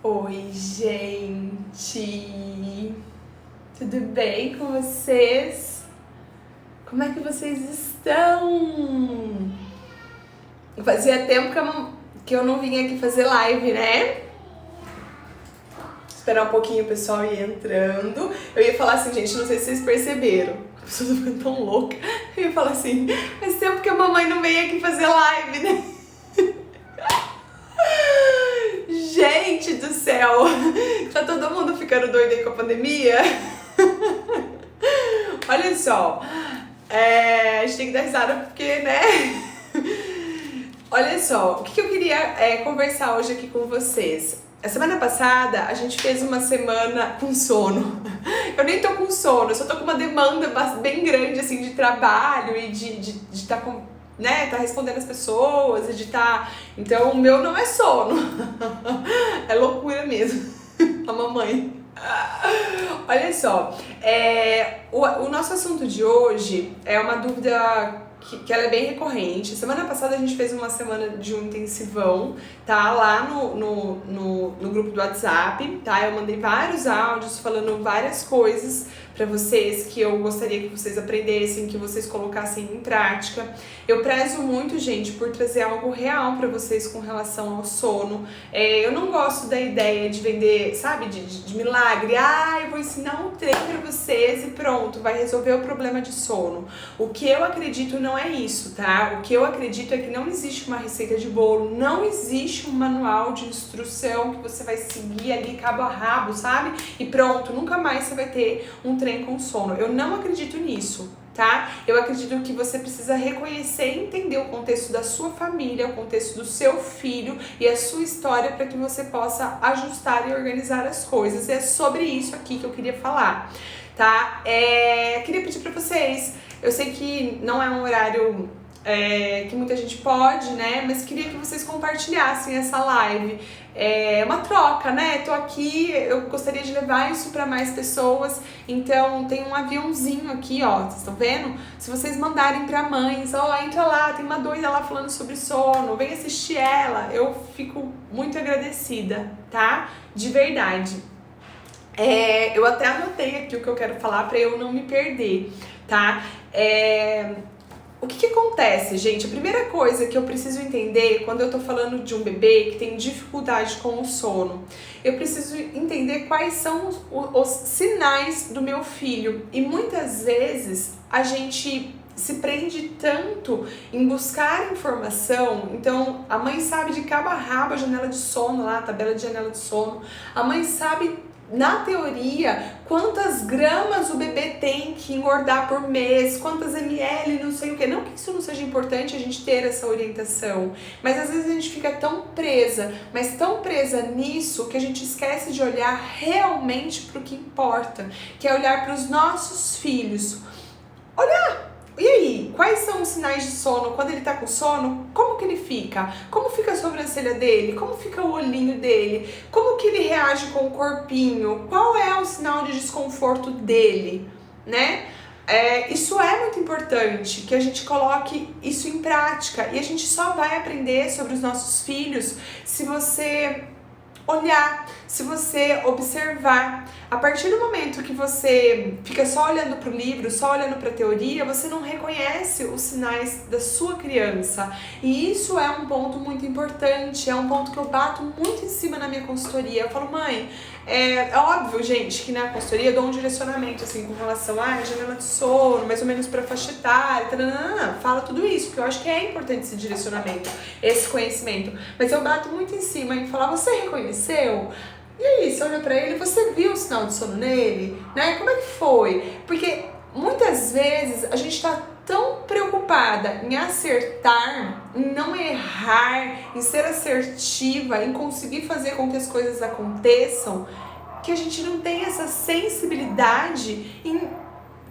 Oi, gente! Tudo bem com vocês? Como é que vocês estão? Fazia tempo que eu não vim aqui fazer live, né? Esperar um pouquinho o pessoal ir entrando. Eu ia falar assim, gente, não sei se vocês perceberam. A pessoa tá ficando tão louca. Eu ia falar assim, faz tempo que a mamãe não veio aqui fazer live, né? Gente do céu, tá todo mundo ficando doido aí com a pandemia? Olha só, a gente tem que dar risada porque, né? Olha só, o que eu queria conversar hoje aqui com vocês. A semana passada a gente fez uma semana com sono. Eu nem tô com sono, eu só tô com uma demanda bem grande assim de trabalho e de estar com, né, tá respondendo as pessoas, editar. Então o meu não é sono. É loucura mesmo. A mamãe. Olha só, o nosso assunto de hoje é uma dúvida que ela é bem recorrente. Semana passada a gente fez uma semana de um intensivão, tá? Lá no grupo do WhatsApp, tá? Eu mandei vários áudios falando várias coisas pra vocês que eu gostaria que vocês aprendessem, que vocês colocassem em prática. Eu prezo muito, gente, por trazer algo real pra vocês com relação ao sono. Eu não gosto da ideia de vender, sabe, de milagre. Eu vou ensinar um treino pra vocês e pronto, vai resolver o problema de sono. O que eu acredito não é isso, tá? O que eu acredito é que não existe uma receita de bolo, não existe um manual de instrução que você vai seguir ali cabo a rabo, sabe? E pronto, nunca mais você vai ter um trem com sono. Eu não acredito nisso, tá? Eu acredito que você precisa reconhecer e entender o contexto da sua família, o contexto do seu filho e a sua história para que você possa ajustar e organizar as coisas. E é sobre isso aqui que eu queria falar, tá? Queria pedir para vocês, eu sei que não é um horário que muita gente pode, né? Mas queria que vocês compartilhassem essa live. É uma troca, né? Tô aqui, eu gostaria de levar isso para mais pessoas. Então tem um aviãozinho aqui, ó, vocês estão vendo? Se vocês mandarem para mães, entra lá, tem uma doida lá falando sobre sono, vem assistir ela. Eu fico muito agradecida, tá? De verdade. Eu até anotei aqui o que eu quero falar para eu não me perder, tá? O que acontece, gente? A primeira coisa que eu preciso entender quando eu tô falando de um bebê que tem dificuldade com o sono, eu preciso entender quais são os sinais do meu filho. E muitas vezes a gente se prende tanto em buscar informação. Então a mãe sabe de cabo a rabo a janela de sono lá, a tabela de janela de sono. A mãe sabe, na teoria, quantas gramas o bebê tem que engordar por mês, quantas ml, não sei o que. Não que isso não seja importante a gente ter essa orientação, mas às vezes a gente fica tão presa, mas tão presa nisso que a gente esquece de olhar realmente para o que importa, que é olhar para os nossos filhos. Olhar! E aí, quais são os sinais de sono? Quando ele tá com sono, como que ele fica? Como fica a sobrancelha dele? Como fica o olhinho dele? Como que ele reage com o corpinho? Qual é o sinal de desconforto dele, né? Isso é muito importante, que a gente coloque isso em prática. E a gente só vai aprender sobre os nossos filhos se você olhar, se você observar. A partir do momento que você fica só olhando para o livro, só olhando para a teoria, você não reconhece os sinais da sua criança. E isso é um ponto muito importante, é um ponto que eu bato muito em cima na minha consultoria. Eu falo, mãe, é óbvio, gente, que na consultoria eu dou um direcionamento assim com relação à janela de sono, mais ou menos para faixa etária, fala tudo isso, porque eu acho que é importante esse direcionamento, esse conhecimento. Mas eu bato muito em cima em falar, você reconheceu? E aí, você olha pra ele, você viu o sinal de sono nele, né? Como é que foi? Porque muitas vezes a gente tá tão preocupada em acertar, em não errar, em ser assertiva, em conseguir fazer com que as coisas aconteçam, que a gente não tem essa sensibilidade em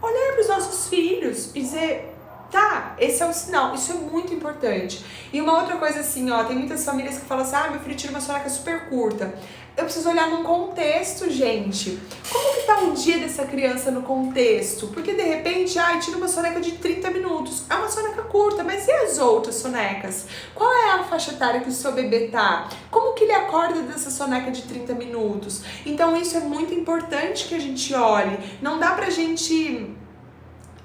olhar para os nossos filhos e dizer, Tá, esse é o sinal, isso é muito importante. E uma outra coisa assim, ó, tem muitas famílias que falam assim, meu filho tira uma soneca super curta. Eu preciso olhar num contexto, gente. Como que tá o dia dessa criança no contexto? Porque de repente, tira uma soneca de 30 minutos. É uma soneca curta, mas e as outras sonecas? Qual é a faixa etária que o seu bebê tá? Como que ele acorda dessa soneca de 30 minutos? Então isso é muito importante que a gente olhe. Não dá pra gente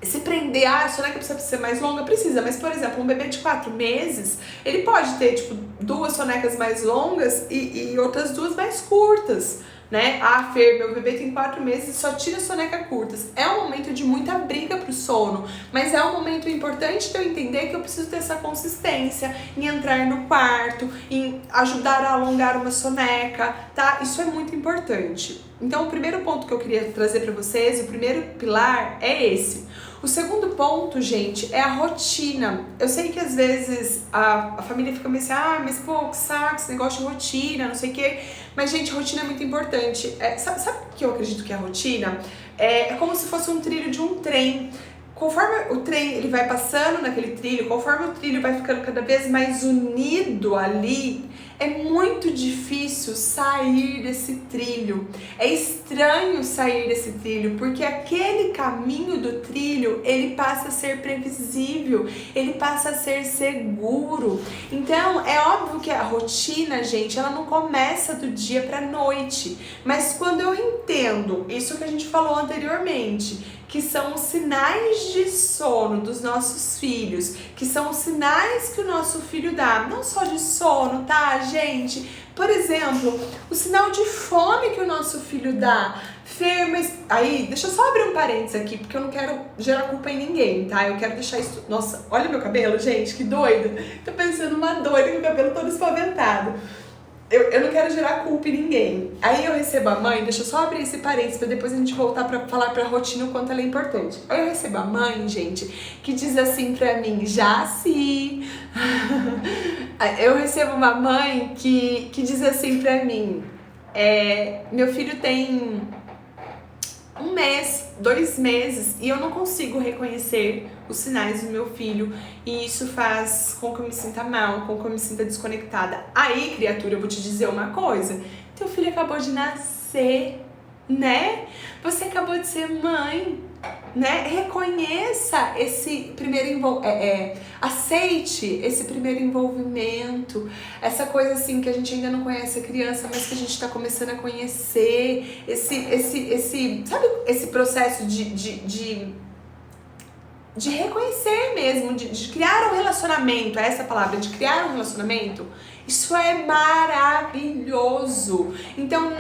se prender, a soneca precisa ser mais longa? Precisa, mas por exemplo, um bebê de 4 meses, ele pode ter tipo 2 sonecas mais longas e outras 2 mais curtas, né? Fer, meu bebê tem 4 meses e só tira soneca curtas. É um momento de muita briga pro sono, mas é um momento importante de eu entender que eu preciso ter essa consistência em entrar no quarto, em ajudar a alongar uma soneca, tá? Isso é muito importante. Então, o primeiro ponto que eu queria trazer para vocês, o primeiro pilar é esse. O segundo ponto, gente, é a rotina. Eu sei que às vezes a família fica meio assim, mas pô, que saco, esse negócio de rotina, não sei o quê. Mas, gente, rotina é muito importante. Sabe o que eu acredito que é a rotina? É como se fosse um trilho de um trem. Conforme o trem ele vai passando naquele trilho, conforme o trilho vai ficando cada vez mais unido ali, é muito difícil sair desse trilho. É estranho sair desse trilho, porque aquele caminho do trilho, ele passa a ser previsível, ele passa a ser seguro. Então, é óbvio que a rotina, gente, ela não começa do dia para noite. Mas quando eu entendo isso que a gente falou anteriormente, que são os sinais de sono dos nossos filhos, que são os sinais que o nosso filho dá, não só de sono, tá, gente? Por exemplo, o sinal de fome que o nosso filho dá. Fer, mas aí, deixa eu só abrir um parênteses aqui, porque eu não quero gerar culpa em ninguém, tá? Eu quero deixar isso... Nossa, olha meu cabelo, gente, que doida. Tô pensando uma doida com o cabelo todo espaventado. Eu não quero gerar culpa em ninguém. Aí eu recebo a mãe, deixa eu só abrir esse parênteses pra depois a gente voltar pra falar pra rotina o quanto ela é importante. Aí eu recebo a mãe, gente, que diz assim pra mim, Jaci. Eu recebo uma mãe que diz assim pra mim, meu filho tem 1 mês, 2 meses e eu não consigo reconhecer os sinais do meu filho e isso faz com que eu me sinta mal, com que eu me sinta desconectada. Aí, criatura, eu vou te dizer uma coisa, teu filho acabou de nascer, né? Você acabou de ser mãe, né? Reconheça esse primeiro aceite esse primeiro envolvimento, essa coisa assim que a gente ainda não conhece a criança, mas que a gente tá começando a conhecer, sabe, esse processo de reconhecer mesmo, de criar um relacionamento, é essa palavra, de criar um relacionamento. Isso é maravilhoso. Então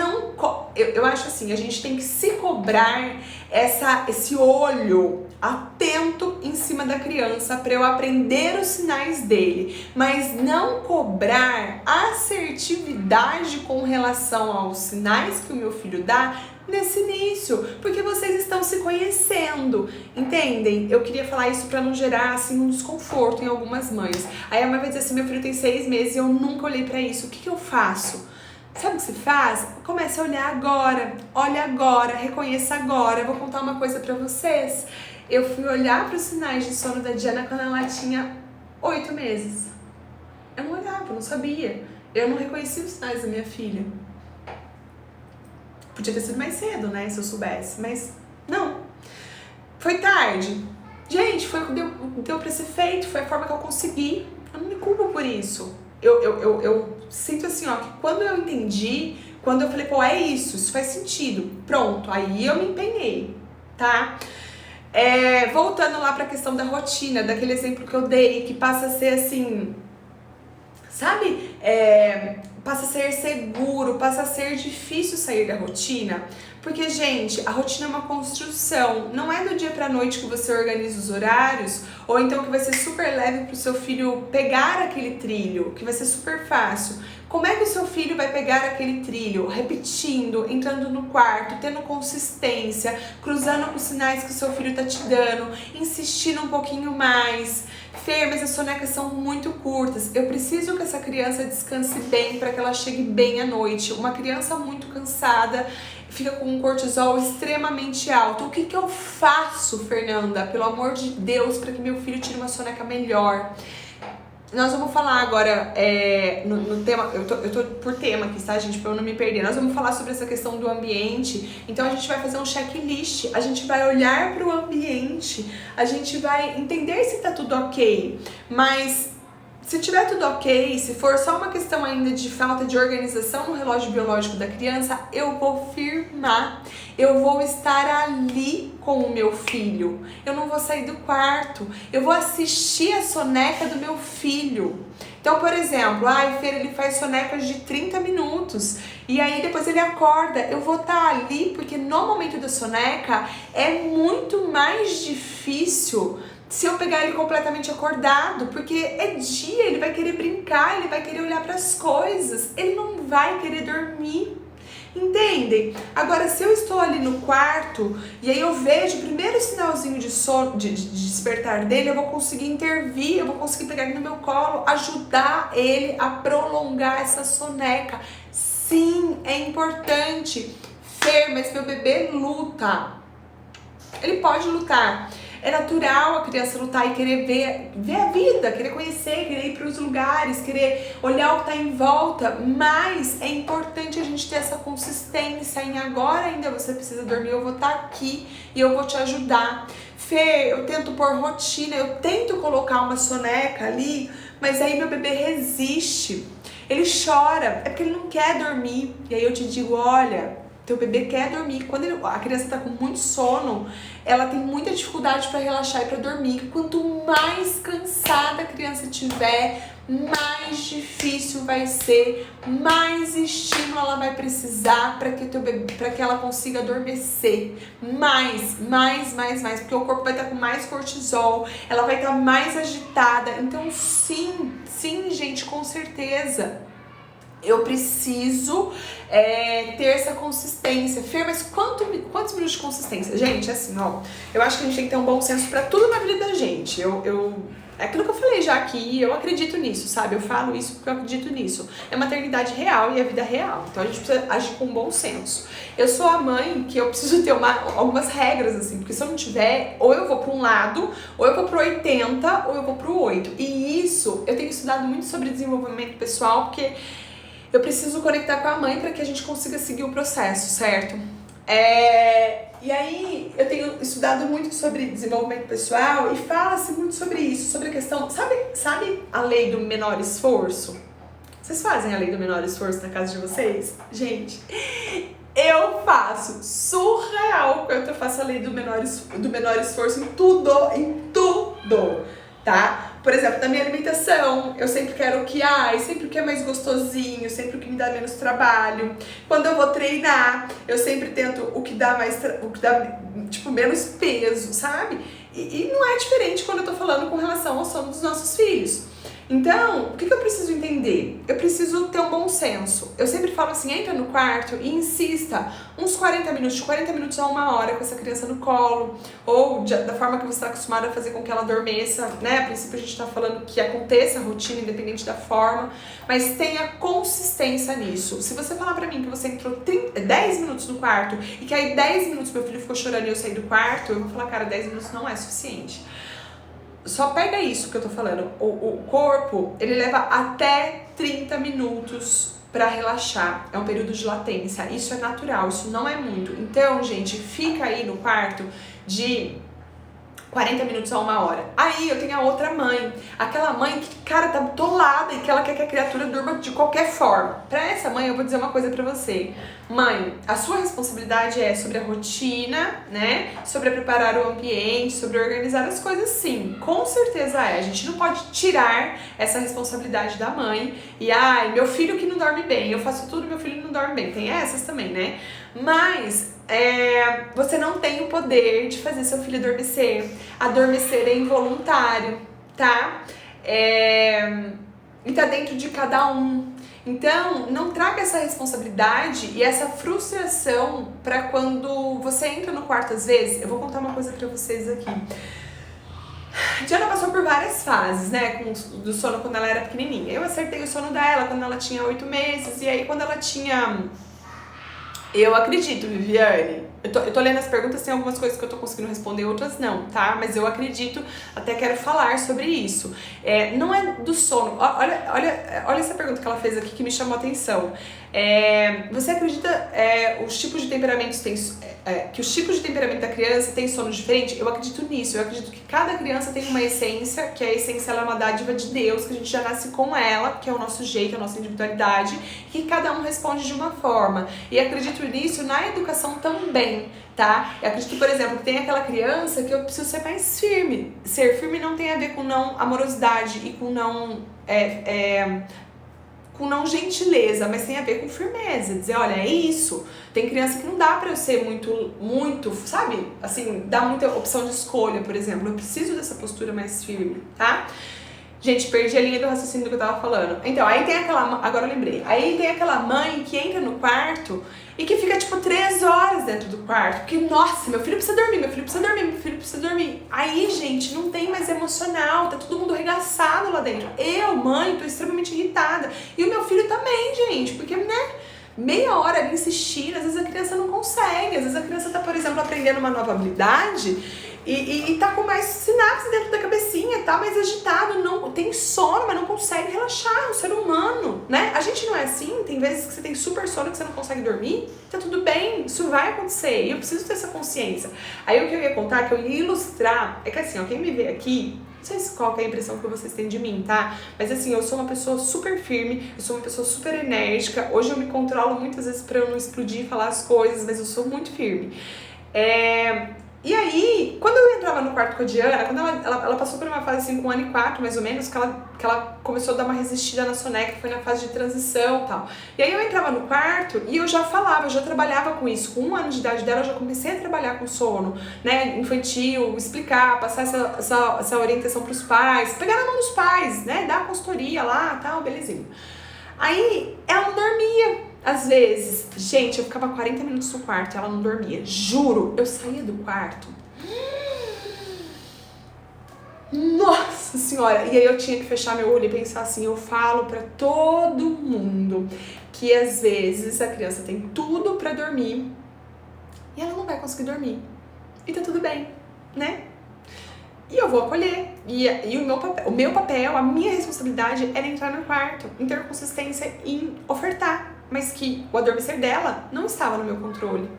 eu acho assim, a gente tem que se cobrar esse olho atento em cima da criança para eu aprender os sinais dele, mas não cobrar assertividade com relação aos sinais que o meu filho dá nesse início, porque vocês estão se conhecendo, entendem? Eu queria falar isso pra não gerar assim um desconforto em algumas mães. Aí a mãe vai dizer assim, meu filho tem 6 meses e eu nunca olhei pra isso, o que eu faço? Sabe o que se faz? Comece a olhar agora, olha agora, reconheça agora. Eu vou contar uma coisa pra vocês. Eu fui olhar pros sinais de sono da Diana quando ela tinha 8 meses. Eu não olhava, eu não sabia. Eu não reconhecia os sinais da minha filha. Podia ter sido mais cedo, né, se eu soubesse, mas não. Foi tarde. Gente, foi o que deu pra ser feito, foi a forma que eu consegui. Eu não me culpo por isso. Eu sinto assim, ó, que quando eu entendi, quando eu falei, pô, é isso faz sentido. Pronto, aí eu me empenhei, tá? Voltando lá pra questão da rotina, daquele exemplo que eu dei, que passa a ser assim, sabe? Passa a ser seguro, passa a ser difícil sair da rotina. Porque, gente, a rotina é uma construção. Não é do dia pra noite que você organiza os horários, ou então que vai ser super leve pro seu filho pegar aquele trilho, que vai ser super fácil. Como é que o seu filho vai pegar aquele trilho? Repetindo, entrando no quarto, tendo consistência, cruzando com os sinais que o seu filho tá te dando, insistindo um pouquinho mais. Fer, mas as sonecas são muito curtas. Eu preciso que essa criança descanse bem para que ela chegue bem à noite. Uma criança muito cansada, fica com um cortisol extremamente alto. O que que eu faço, Fernanda, pelo amor de Deus, para que meu filho tire uma soneca melhor? Nós vamos falar agora no tema, eu tô por tema aqui, tá, gente, pra eu não me perder. Nós vamos falar sobre essa questão do ambiente. Então a gente vai fazer um checklist, a gente vai olhar pro ambiente, a gente vai entender se tá tudo ok. Mas se tiver tudo ok, se for só uma questão ainda de falta de organização no relógio biológico da criança, eu vou firmar, eu vou estar ali com o meu filho, eu não vou sair do quarto, eu vou assistir a soneca do meu filho. Então, por exemplo, Fer, ele faz sonecas de 30 minutos e aí depois ele acorda, eu vou estar ali porque no momento da soneca é muito mais difícil se eu pegar ele completamente acordado, porque é dia, ele vai querer brincar, ele vai querer olhar para as coisas, ele não vai querer dormir. Entendem? Agora, se eu estou ali no quarto e aí eu vejo o primeiro sinalzinho de sono, de despertar dele, eu vou conseguir intervir, eu vou conseguir pegar ele no meu colo, ajudar ele a prolongar essa soneca. Sim, é importante. Fer, mas meu bebê luta. Ele pode lutar. É natural a criança lutar e querer ver a vida, querer conhecer, querer ir para os lugares, querer olhar o que está em volta, mas é importante a gente ter essa consistência em agora ainda você precisa dormir, eu vou estar aqui e eu vou te ajudar. Fê, eu tento pôr rotina, eu tento colocar uma soneca ali, mas aí meu bebê resiste, ele chora, é porque ele não quer dormir, e aí eu te digo, olha, teu bebê quer dormir. Quando a criança está com muito sono, ela tem muita dificuldade para relaxar e para dormir. Quanto mais cansada a criança tiver, mais difícil vai ser, mais estímulo ela vai precisar para que ela consiga adormecer. Mais, porque o corpo vai estar com mais cortisol, ela vai estar mais agitada. Então sim, gente, com certeza. Eu preciso ter essa consistência. Fer, mas quantos minutos de consistência? Gente, assim, ó, eu acho que a gente tem que ter um bom senso pra tudo na vida da gente. É aquilo que eu falei já aqui, eu acredito nisso, sabe? Eu falo isso porque eu acredito nisso. É maternidade real e é vida real. Então a gente precisa agir com bom senso. Eu sou a mãe que eu preciso ter algumas regras, assim, porque se eu não tiver, ou eu vou pra um lado, ou eu vou pro 80, ou eu vou pro 8. E isso, eu tenho estudado muito sobre desenvolvimento pessoal, porque eu preciso conectar com a mãe para que a gente consiga seguir o processo, certo? E aí, eu tenho estudado muito sobre desenvolvimento pessoal e fala-se muito sobre isso, sobre a questão... Sabe a lei do menor esforço? Vocês fazem a lei do menor esforço na casa de vocês? Gente, eu faço surreal quando eu faço a lei do menor esforço em tudo, tá? Por exemplo, na minha alimentação, eu sempre quero sempre o que é mais gostosinho, sempre o que me dá menos trabalho. Quando eu vou treinar, eu sempre tento o que dá menos peso, sabe? E não é diferente quando eu tô falando com relação ao sono dos nossos filhos. Então, o que eu preciso entender? Eu preciso ter um bom senso. Eu sempre falo assim, entra no quarto e insista uns 40 minutos, de 40 minutos a 1 hora com essa criança no colo, ou da forma que você está acostumado a fazer com que ela adormeça, né? A princípio a gente está falando que aconteça a rotina, independente da forma, mas tenha consistência nisso. Se você falar pra mim que você entrou 10 minutos no quarto e que aí 10 minutos meu filho ficou chorando e eu saí do quarto, eu vou falar, cara, 10 minutos não é suficiente. Só pega isso que eu tô falando, o corpo, ele leva até 30 minutos pra relaxar, é um período de latência, isso é natural, isso não é muito. Então, gente, fica aí no quarto de 40 minutos a 1 hora. Aí eu tenho a outra mãe, aquela mãe que, cara, tá atolada e que ela quer que a criatura durma de qualquer forma. Pra essa mãe, eu vou dizer uma coisa pra você. Mãe, a sua responsabilidade é sobre a rotina, né? Sobre preparar o ambiente, sobre organizar as coisas, sim. Com certeza é. A gente não pode tirar essa responsabilidade da mãe. E, meu filho que não dorme bem, eu faço tudo, meu filho não dorme bem. Tem essas também, né? Mas você não tem o poder de fazer seu filho adormecer. Adormecer é involuntário, tá? E tá dentro de cada um. Então, não traga essa responsabilidade e essa frustração pra quando você entra no quarto às vezes. Eu vou contar uma coisa pra vocês aqui. Diana passou por várias fases, né, do sono quando ela era pequenininha. Eu acertei o sono dela quando ela tinha 8 meses, e aí quando ela tinha Eu acredito, Viviane. Eu tô lendo as perguntas, tem algumas coisas que eu tô conseguindo responder, outras não, tá? Mas eu acredito, até quero falar sobre isso. Não é do sono. Olha essa pergunta que ela fez aqui que me chamou a atenção. Você acredita os tipos de temperamentos que os tipos de temperamento da criança têm sono diferente? Eu acredito nisso. Eu acredito que cada criança tem uma essência, que a essência ela é uma dádiva de Deus, que a gente já nasce com ela, que é o nosso jeito, a nossa individualidade, que cada um responde de uma forma. E acredito nisso na educação também, tá? Eu acredito, por exemplo, que tem aquela criança que eu preciso ser mais firme. Ser firme não tem a ver com não amorosidade e com não gentileza, mas tem a ver com firmeza, dizer, olha, é isso. Tem criança que não dá pra eu ser muito, sabe? Assim, dá muita opção de escolha, por exemplo. Eu preciso dessa postura mais firme, tá? Gente, perdi a linha do raciocínio do que eu tava falando. Então, aí tem aquela... Agora eu lembrei. Aí tem aquela mãe que entra no quarto e que fica, tipo, 3 horas dentro do quarto. Porque, nossa, meu filho precisa dormir, meu filho precisa dormir, meu filho precisa dormir. Aí, gente, não tem mais emocional. Tá todo mundo arregaçado lá dentro. Eu, mãe, tô extremamente irritada. E o meu filho também, gente. Porque, né... Meia hora ali insistindo, às vezes a criança não consegue. Às vezes a criança tá, por exemplo, aprendendo uma nova habilidade... E tá com mais sinapse dentro da cabecinha, tá mais agitado, não tem sono, mas não consegue relaxar, é um ser humano, né? A gente não é assim, tem vezes que você tem super sono que você não consegue dormir, tá tudo bem, isso vai acontecer, e eu preciso ter essa consciência. Aí o que eu ia contar, que eu ia ilustrar, é que assim, ó, quem me vê aqui, não sei qual que é a impressão que vocês têm de mim, tá? Mas assim, eu sou uma pessoa super firme, eu sou uma pessoa super enérgica, hoje eu me controlo muitas vezes pra eu não explodir e falar as coisas, mas eu sou muito firme. E aí, quando eu entrava no quarto com a Diana, quando ela passou por uma fase assim, com 1 ano e 4, mais ou menos, que ela começou a dar uma resistida na soneca, foi na fase de transição e tal. E aí eu entrava no quarto e eu já falava, eu já trabalhava com isso. Com 1 ano de idade dela, eu já comecei a trabalhar com sono, né, infantil, explicar, passar essa orientação pros pais, pegar na mão dos pais, né, dar a consultoria lá, tal, belezinha. Aí, ela não dormia. Às vezes, gente, eu ficava 40 minutos no quarto e ela não dormia. Juro, eu saía do quarto. Nossa senhora! E aí eu tinha que fechar meu olho e pensar assim, eu falo pra todo mundo que às vezes a criança tem tudo pra dormir e ela não vai conseguir dormir. E tá tudo bem, né? E eu vou acolher. E o meu papel, a minha responsabilidade era entrar no quarto, em ter consistência em ofertar. Mas que o adormecer dela não estava no meu controle.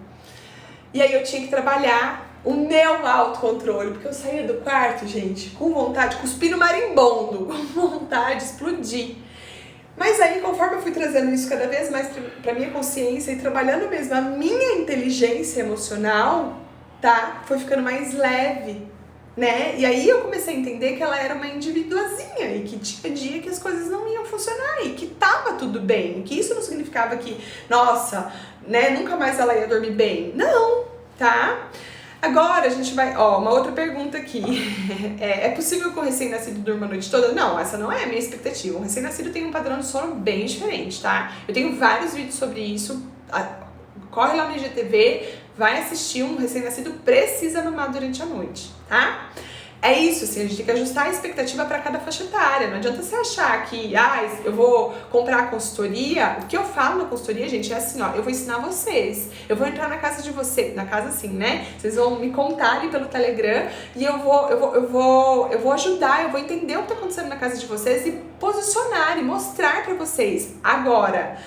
E aí eu tinha que trabalhar o meu autocontrole, porque eu saía do quarto, gente, com vontade, cuspindo marimbondo, com vontade de explodir. Mas aí, conforme eu fui trazendo isso cada vez mais pra minha consciência e trabalhando mesmo a minha inteligência emocional, tá? Foi ficando mais leve, né? E aí eu comecei a entender que ela era uma individuazinha e que tinha dia que as coisas não iam funcionar e que tava tudo bem, que isso não significava que, nossa, né, nunca mais ela ia dormir bem. Não, tá? Agora a gente vai, uma outra pergunta aqui. É possível que o recém-nascido durma a noite toda? Não, essa não é a minha expectativa. Um recém-nascido tem um padrão de sono bem diferente, tá? Eu tenho vários vídeos sobre isso. Corre lá no IGTV, vai assistir. Um recém-nascido precisa mamar durante a noite, tá? É isso, assim, a gente tem que ajustar a expectativa para cada faixa etária. Não adianta você achar que, eu vou comprar a consultoria. O que eu falo na consultoria, gente, é assim, ó, eu vou ensinar vocês. Eu vou entrar na casa de vocês, na casa assim, né? Vocês vão me contar ali pelo Telegram e eu vou ajudar, eu vou entender o que tá acontecendo na casa de vocês e posicionar e mostrar para vocês. Agora,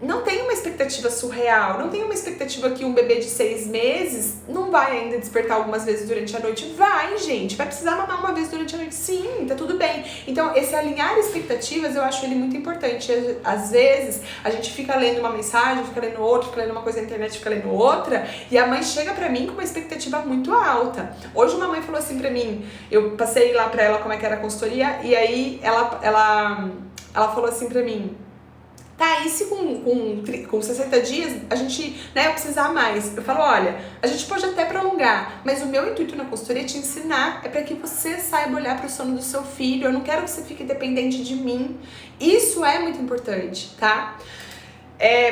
não tem uma expectativa surreal, não tem uma expectativa que um bebê de 6 meses não vai ainda despertar algumas vezes durante a noite. Vai, gente, vai precisar mamar uma vez durante a noite, sim, tá tudo bem. Então, esse alinhar expectativas, eu acho ele muito importante. Às vezes, a gente fica lendo uma mensagem, fica lendo outra, fica lendo uma coisa na internet, fica lendo outra, e a mãe chega pra mim com uma expectativa muito alta. Hoje uma mãe falou assim pra mim, eu passei lá pra ela como é que era a consultoria, e aí ela falou assim pra mim, tá, e se com 60 dias a gente, né, eu precisar mais? Eu falo, olha, a gente pode até prolongar, mas o meu intuito na consultoria é te ensinar, é para que você saiba olhar para o sono do seu filho, eu não quero que você fique dependente de mim. Isso é muito importante, tá?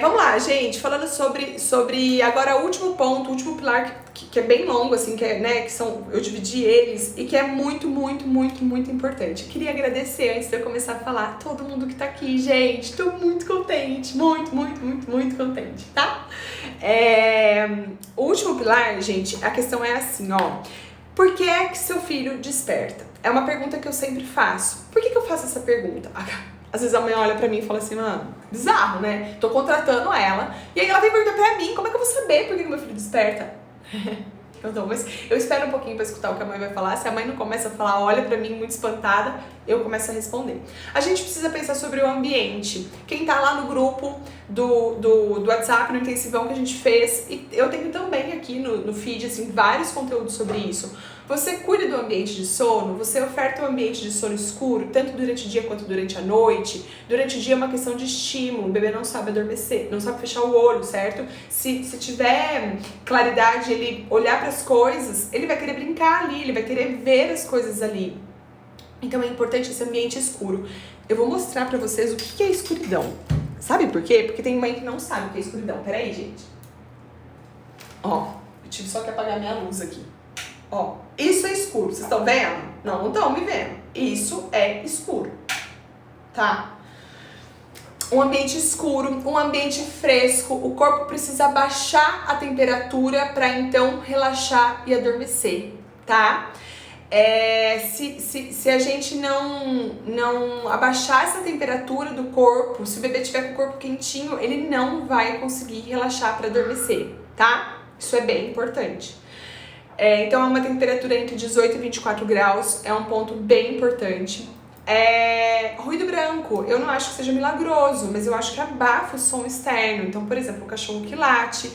Vamos lá, gente, falando sobre agora o último ponto, o último pilar que é bem longo, assim, que é, né, que são, eu dividi eles e que é muito, muito, muito, muito importante. Queria agradecer antes de eu começar a falar todo mundo que tá aqui, gente, tô muito contente, muito, muito, muito, muito contente, tá? O último pilar, gente, a questão é assim, ó, por que é que seu filho desperta? É uma pergunta que eu sempre faço. Por que eu faço essa pergunta? Às vezes a mãe olha pra mim e fala assim, mano, bizarro, né? Tô contratando ela. E aí ela vem perguntar pra mim, como é que eu vou saber por que meu filho desperta? Então, mas eu espero um pouquinho pra escutar o que a mãe vai falar. Se a mãe não começa a falar, olha pra mim muito espantada, eu começo a responder. A gente precisa pensar sobre o ambiente. Quem tá lá no grupo do WhatsApp, no intensivão que a gente fez, e eu tenho também aqui no feed, assim, vários conteúdos sobre isso. Você cuida do ambiente de sono, você oferta um ambiente de sono escuro, tanto durante o dia quanto durante a noite. Durante o dia é uma questão de estímulo, o bebê não sabe adormecer, não sabe fechar o olho, certo? Se tiver claridade, ele olhar para as coisas, ele vai querer brincar ali, ele vai querer ver as coisas ali. Então é importante esse ambiente escuro. Eu vou mostrar pra vocês o que é escuridão. Sabe por quê? Porque tem mãe que não sabe o que é escuridão. Peraí, gente. Ó, eu tive só que apagar minha luz aqui. Ó, isso é escuro. Vocês estão vendo? Não estão me vendo. Isso é escuro. Tá? Um ambiente escuro, um ambiente fresco. O corpo precisa baixar a temperatura para então relaxar e adormecer. Tá? Se a gente não abaixar essa temperatura do corpo, se o bebê tiver com o corpo quentinho, ele não vai conseguir relaxar para adormecer, tá? Isso é bem importante. Então, é uma temperatura entre 18 e 24 graus, é um ponto bem importante. Ruído branco, eu não acho que seja milagroso, mas eu acho que abafa o som externo. Então, por exemplo, o cachorro que late,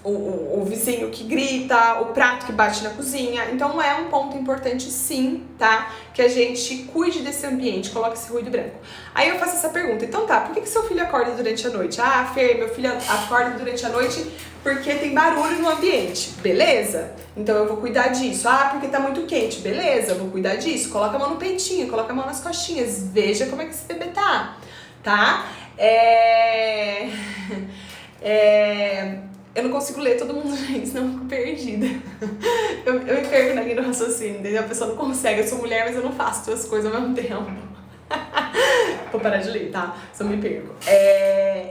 o vizinho que grita, o prato que bate na cozinha. Então é um ponto importante sim, tá? Que a gente cuide desse ambiente, coloque esse ruído branco. Aí eu faço essa pergunta, então tá, por que seu filho acorda durante a noite? Ah, Fer, meu filho acorda durante a noite porque tem barulho no ambiente, beleza? Então eu vou cuidar disso. Ah, porque tá muito quente, beleza? Eu vou cuidar disso. Coloca a mão no peitinho, coloca a mão nas costinhas, veja como é que esse bebê tá, tá? Eu não consigo ler todo mundo, gente, senão eu fico perdida. Eu me perco na linha do raciocínio, entendeu? A pessoa não consegue. Eu sou mulher, mas eu não faço duas coisas ao mesmo tempo. Vou parar de ler, tá? Se eu me perco.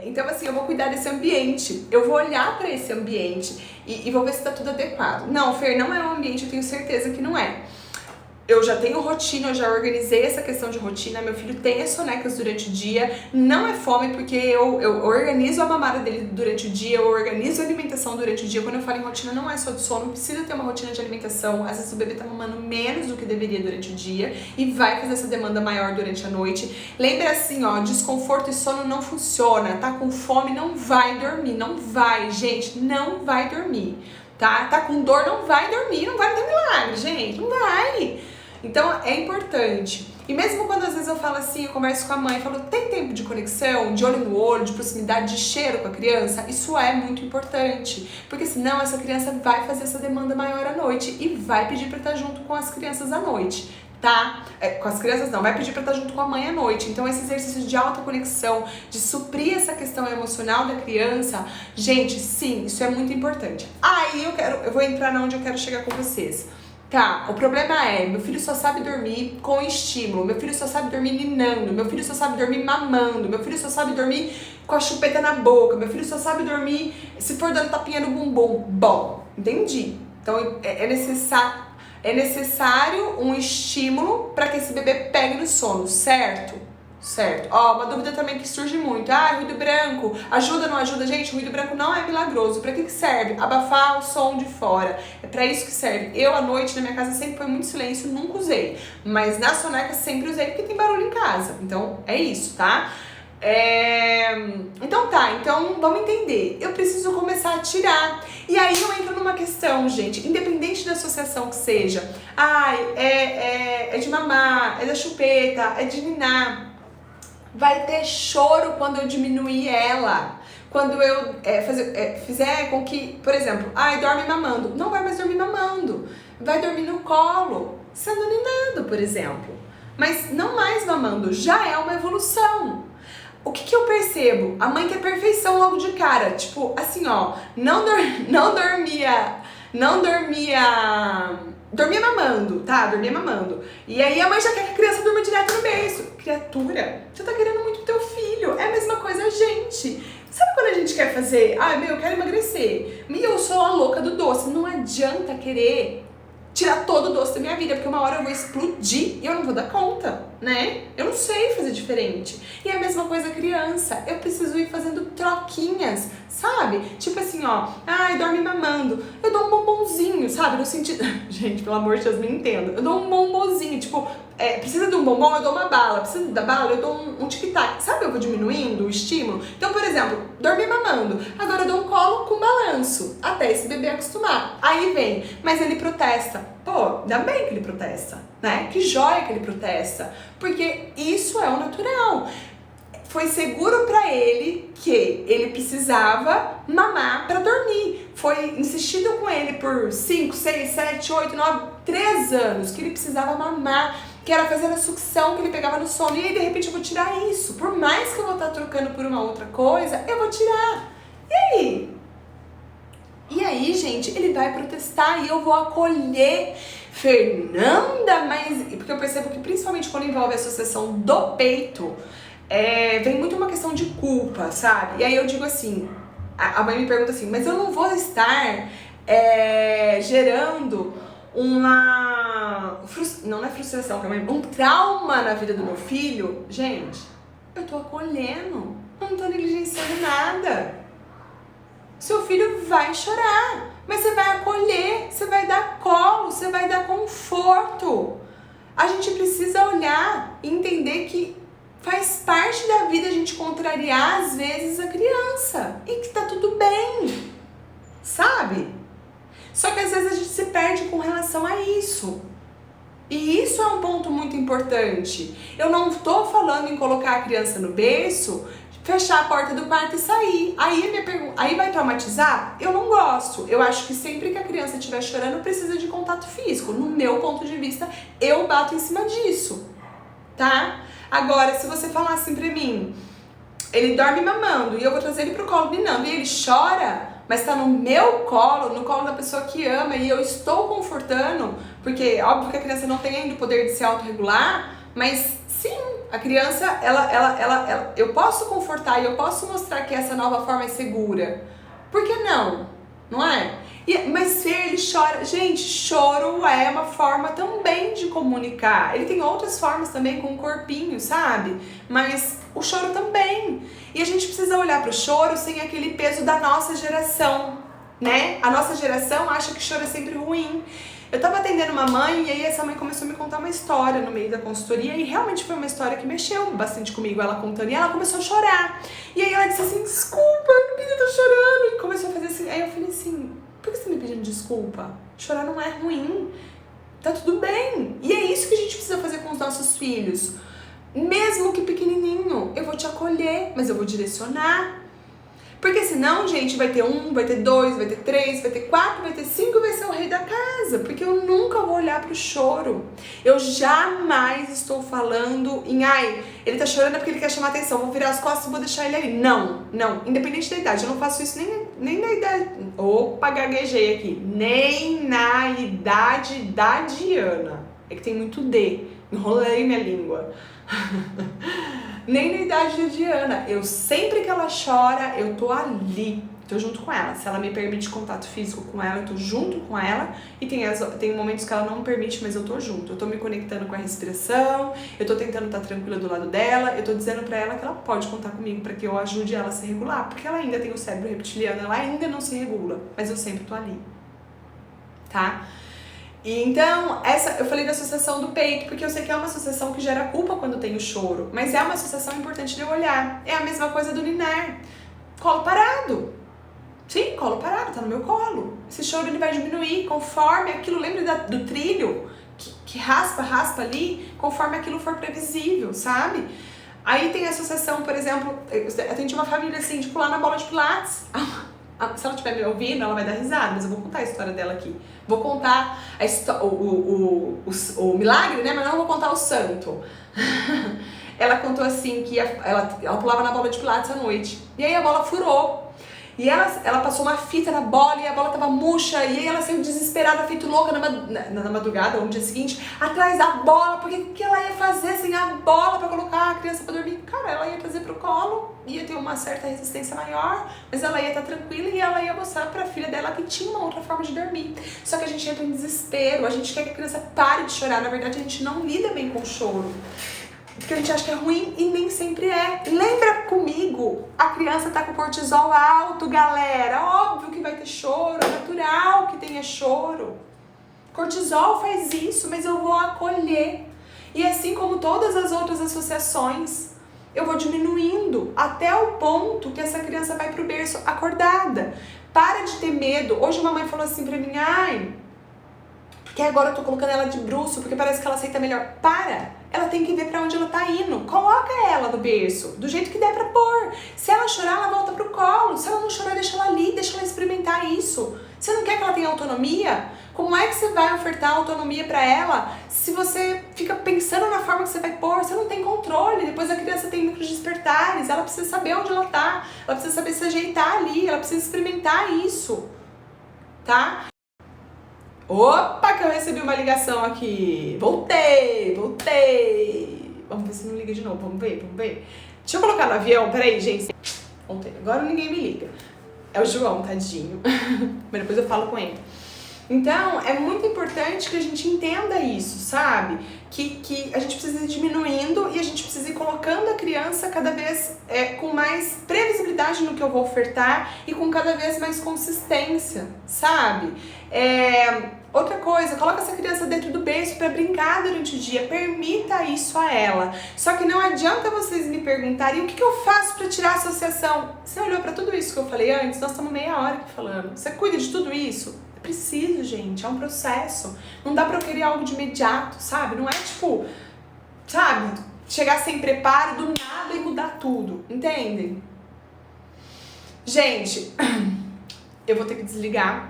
Então, assim, eu vou cuidar desse ambiente. Eu vou olhar pra esse ambiente e vou ver se tá tudo adequado. Não, Fer, não é um ambiente, eu tenho certeza que não é. Eu já tenho rotina, eu já organizei essa questão de rotina. Meu filho tem as sonecas durante o dia. Não é fome porque eu organizo a mamada dele durante o dia, eu organizo a alimentação durante o dia. Quando eu falo em rotina, não é só de sono, precisa ter uma rotina de alimentação. Às vezes o bebê tá mamando menos do que deveria durante o dia e vai fazer essa demanda maior durante a noite. Lembra assim, ó, desconforto e sono não funciona. Tá com fome, não vai dormir. Não vai, gente, não vai dormir. Tá com dor, não vai dormir. Não vai dar milagre, gente, não vai. Então é importante. E mesmo quando às vezes eu falo assim, eu converso com a mãe, falo, tem tempo de conexão, de olho no olho, de proximidade, de cheiro com a criança? Isso é muito importante, porque senão essa criança vai fazer essa demanda maior à noite e vai pedir pra estar junto com as crianças à noite, tá? Com as crianças não, vai pedir pra estar junto com a mãe à noite. Então esse exercício de alta conexão, de suprir essa questão emocional da criança, gente, sim, isso é muito importante. Aí eu vou entrar onde eu quero chegar com vocês. Tá, o problema é, meu filho só sabe dormir com estímulo, meu filho só sabe dormir ninando, meu filho só sabe dormir mamando, meu filho só sabe dormir com a chupeta na boca, meu filho só sabe dormir se for dando tapinha no bumbum. Bom, entendi. Então é necessário um estímulo para que esse bebê pegue no sono, certo? Certo. Ó, uma dúvida também que surge muito. Ah, ruído branco. Ajuda ou não ajuda? Gente, ruído branco não é milagroso. Pra que serve? Abafar o som de fora. É pra isso que serve. Eu, à noite, na minha casa, sempre foi muito silêncio, nunca usei. Mas na soneca sempre usei porque tem barulho em casa. Então, é isso, tá? Então vamos entender. Eu preciso começar a tirar. E aí eu entro numa questão, gente, independente da associação que seja. Ai, é de mamar, é da chupeta, é de ninar. Vai ter choro quando eu diminuir ela. Quando eu fizer com que, por exemplo, dorme mamando. Não vai mais dormir mamando. Vai dormir no colo, sendo ninado, por exemplo. mas não mais mamando, já é uma evolução. O que eu percebo? A mãe quer perfeição logo de cara, tipo assim, ó, dormia mamando, tá? Dormia mamando. E aí a mãe já quer que a criança durma direto no berço. Criatura, você tá querendo muito pro teu filho. É a mesma coisa a gente. Sabe quando a gente quer fazer? Eu quero emagrecer. E eu sou a louca do doce. Não adianta querer tirar todo o doce da minha vida, porque uma hora eu vou explodir e eu não vou dar conta, né? Eu não sei fazer diferente. E é a mesma coisa criança. Eu preciso ir fazendo troquinhas, sabe? Tipo assim, ó, dorme mamando. Eu dou um bombonzinho, sabe? No sentido... Gente, pelo amor de Deus, me entenda. Eu dou um bombonzinho, tipo... precisa de um bombom, eu dou uma bala. Precisa da bala, eu dou um tic-tac. Sabe, eu vou diminuindo o estímulo. Então, por exemplo, dormi mamando. Agora eu dou um colo com balanço. Até esse bebê acostumar. Aí vem, mas ele protesta. Pô, ainda bem que ele protesta, né? Que joia que ele protesta. Porque isso é o natural. Foi seguro pra ele que ele precisava mamar pra dormir. Foi insistido com ele por 5, 6, 7, 8, 9, 3 anos que ele precisava mamar, que era fazer a sucção que ele pegava no sono. E aí, de repente, eu vou tirar isso. Por mais que eu vou estar trocando por uma outra coisa, eu vou tirar. E aí? E aí, gente, ele vai protestar e eu vou acolher. Fernanda, mas... Porque eu percebo que principalmente quando envolve a associação do peito, vem muito uma questão de culpa, sabe? E aí eu digo assim, a mãe me pergunta assim, mas eu não vou estar gerando uma... Não é frustração, um trauma na vida do meu filho? Gente, eu tô acolhendo, eu não tô negligenciando nada. Seu filho vai chorar, mas você vai acolher, você vai dar colo, você vai dar conforto. A gente precisa olhar e entender que faz parte da vida a gente contrariar às vezes a criança e que tá tudo bem, sabe? Só que às vezes a gente se perde com relação a isso. E isso é um ponto muito importante. Eu não tô falando em colocar a criança no berço, fechar a porta do quarto e sair. Aí vai traumatizar? Eu não gosto. Eu acho que sempre que a criança estiver chorando, precisa de contato físico. No meu ponto de vista, eu bato em cima disso, tá? Agora, se você falar assim pra mim, ele dorme mamando e eu vou trazer ele pro colo ninando e ele chora, mas tá no meu colo, no colo da pessoa que ama e eu estou confortando, porque óbvio que a criança não tem ainda o poder de se autorregular, mas sim, a criança, eu posso confortar e eu posso mostrar que essa nova forma é segura. Por que não? Não é? Mas se ele chora... Gente, choro é uma forma também de comunicar. Ele tem outras formas também com o corpinho, sabe? Mas o choro também. E a gente precisa olhar pro choro sem aquele peso da nossa geração, né? A nossa geração acha que choro é sempre ruim. Eu tava atendendo uma mãe e aí essa mãe começou a me contar uma história no meio da consultoria e realmente foi uma história que mexeu bastante comigo, ela contando, e ela começou a chorar. E aí ela disse assim, desculpa, eu não queria estar chorando. E começou a fazer assim, aí eu falei assim, por que você tá me pedindo desculpa? Chorar não é ruim, tá tudo bem. E é isso que a gente precisa fazer com os nossos filhos. Mesmo que pequenininho, eu vou te acolher, mas eu vou direcionar. Porque senão, gente, vai ter 1, vai ter 2, vai ter 3, vai ter 4, vai ter 5 e vai ser o rei da casa. Porque eu nunca vou olhar pro choro. Eu jamais estou falando em, ele tá chorando porque ele quer chamar atenção, vou virar as costas e vou deixar ele ali. Não, independente da idade. Eu não faço isso nem na idade... Opa, gaguejei aqui. Nem na idade da Diana. É que tem muito D. Enrolei minha língua. Nem na idade da Diana. Eu sempre que ela chora, eu tô ali, tô junto com ela. Se ela me permite contato físico com ela, eu tô junto com ela. E tem momentos que ela não me permite, mas eu tô junto. Eu tô me conectando com a respiração, eu tô tentando estar tranquila do lado dela, eu tô dizendo pra ela que ela pode contar comigo pra que eu ajude ela a se regular, porque ela ainda tem o cérebro reptiliano, ela ainda não se regula, mas eu sempre tô ali, tá? E então, eu falei da associação do peito, porque eu sei que é uma associação que gera culpa quando tem o choro, mas é uma associação importante de eu olhar. É a mesma coisa do ninar. Colo parado. Sim, colo parado, tá no meu colo. Esse choro ele vai diminuir conforme aquilo, lembra do trilho? Que raspa ali, conforme aquilo for previsível, sabe? Aí tem a associação, por exemplo, eu atendi uma família assim, tipo lá na bola de pilates. Se ela estiver me ouvindo, ela vai dar risada, mas eu vou contar a história dela aqui. Vou contar o milagre, né? Mas não vou contar o santo. Ela contou assim que ela pulava na bola de pilates à noite. E aí a bola furou. E ela passou uma fita na bola e a bola tava murcha. E aí ela saiu desesperada, feito louca na madrugada, ou no dia seguinte, atrás da bola. Porque o que ela ia fazer sem a bola pra colocar a criança pra dormir? Cara, ela ia trazer pro colo, ia ter uma certa resistência maior, mas ela ia estar tranquila e ela ia mostrar pra filha dela que tinha uma outra forma de dormir. Só que a gente entra em desespero, a gente quer que a criança pare de chorar. Na verdade, a gente não lida bem com o choro. Porque a gente acha que é ruim e nem sempre é. Lembra comigo, a criança tá com cortisol alto, galera. Óbvio que vai ter choro, é natural que tenha choro. Cortisol faz isso, mas eu vou acolher. E assim como todas as outras associações, eu vou diminuindo até o ponto que essa criança vai pro berço acordada. Para de ter medo. Hoje uma mãe falou assim pra mim, porque agora eu tô colocando ela de bruço, porque parece que ela aceita melhor. Para! Ela tem que ver pra onde ela tá indo. Coloca ela no berço, do jeito que der pra pôr. Se ela chorar, ela volta pro colo. Se ela não chorar, deixa ela ali, deixa ela experimentar isso. Você não quer que ela tenha autonomia? Como é que você vai ofertar autonomia pra ela se você fica pensando na forma que você vai pôr? Você não tem controle. Depois a criança tem micro despertares, ela precisa saber onde ela tá. Ela precisa saber se ajeitar ali, ela precisa experimentar isso. Tá? Opa, que eu recebi uma ligação aqui. Voltei. Vamos ver se não liga de novo. Vamos ver. Deixa eu colocar no avião. Peraí, gente. Voltei. Agora ninguém me liga. É o João, tadinho. Mas depois eu falo com ele. Então, é muito importante que a gente entenda isso, sabe? Que a gente precisa ir diminuindo e a gente precisa ir colocando a criança cada vez com mais previsibilidade no que eu vou ofertar e com cada vez mais consistência, sabe? Outra coisa, coloca essa criança dentro do berço para brincar durante o dia, permita isso a ela. Só que não adianta vocês me perguntarem o que eu faço para tirar a associação. Você olhou para tudo isso que eu falei antes? Nós estamos meia hora aqui falando. Você cuida de tudo isso? É preciso, gente, é um processo. Não dá pra eu querer algo de imediato, sabe? Não é tipo, sabe, chegar sem preparo do nada e mudar tudo, entendem? Gente, eu vou ter que desligar,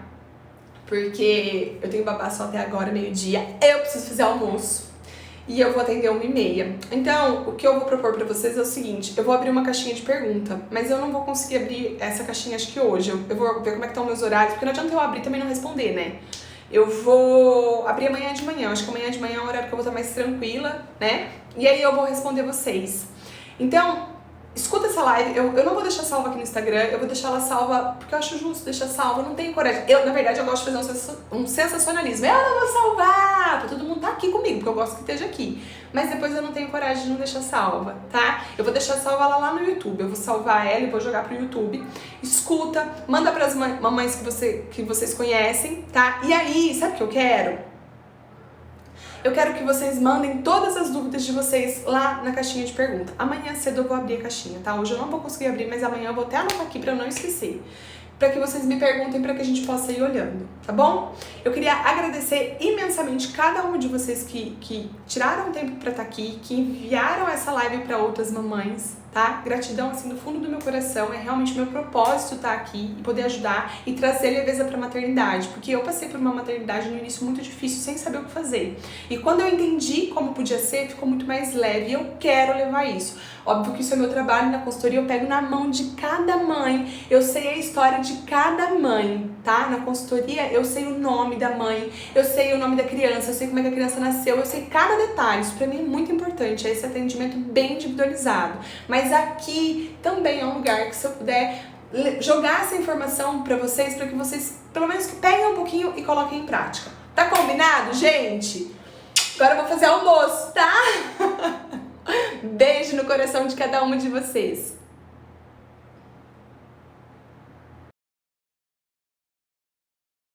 porque eu tenho babá só até agora, meio-dia. Eu preciso fazer almoço e eu vou atender 1h30. Então, o que eu vou propor pra vocês é o seguinte, eu vou abrir uma caixinha de pergunta, mas eu não vou conseguir abrir essa caixinha acho que hoje. Eu vou ver como é que estão meus horários, porque não adianta eu abrir e também não responder, né? Eu vou abrir amanhã de manhã, acho que amanhã de manhã é um horário que eu vou estar mais tranquila, né? E aí eu vou responder vocês. Então, escuta essa live, eu não vou deixar salva aqui no Instagram, eu vou deixar ela salva, porque eu acho justo deixar salva, eu não tenho coragem. Na verdade, eu gosto de fazer um sensacionalismo. Eu não vou salvar, pra todo mundo tá aqui comigo, porque eu gosto que esteja aqui. Mas depois eu não tenho coragem de não deixar salva, tá? Eu vou deixar salva ela lá no YouTube, eu vou salvar ela e vou jogar pro YouTube. Escuta, manda pras mamães que vocês conhecem, tá? E aí, sabe o que eu quero? Eu quero que vocês mandem todas as dúvidas de vocês lá na caixinha de pergunta. Amanhã cedo eu vou abrir a caixinha, tá? Hoje eu não vou conseguir abrir, mas amanhã eu vou até anotar aqui pra eu não esquecer. Pra que vocês me perguntem, pra que a gente possa ir olhando, tá bom? Eu queria agradecer imensamente cada um de vocês que tiraram tempo pra estar aqui, que enviaram essa live pra outras mamães, tá? Gratidão, assim, do fundo do meu coração. É realmente meu propósito estar aqui e poder ajudar e trazer leveza pra maternidade. Porque eu passei por uma maternidade no início muito difícil, sem saber o que fazer. E quando eu entendi como podia ser, ficou muito mais leve. E eu quero levar isso. Óbvio que isso é meu trabalho na consultoria, eu pego na mão de cada mãe. Eu sei a história de cada mãe, tá? Na consultoria, eu sei o nome da mãe, eu sei o nome da criança, eu sei como é que a criança nasceu, eu sei cada detalhe. Isso pra mim é muito importante, é esse atendimento bem individualizado. Mas aqui também é um lugar que, se eu puder jogar essa informação pra vocês, pra que vocês, pelo menos, que peguem um pouquinho e coloquem em prática. Tá combinado, gente? Agora eu vou fazer almoço, tá? Beijo no coração de cada uma de vocês.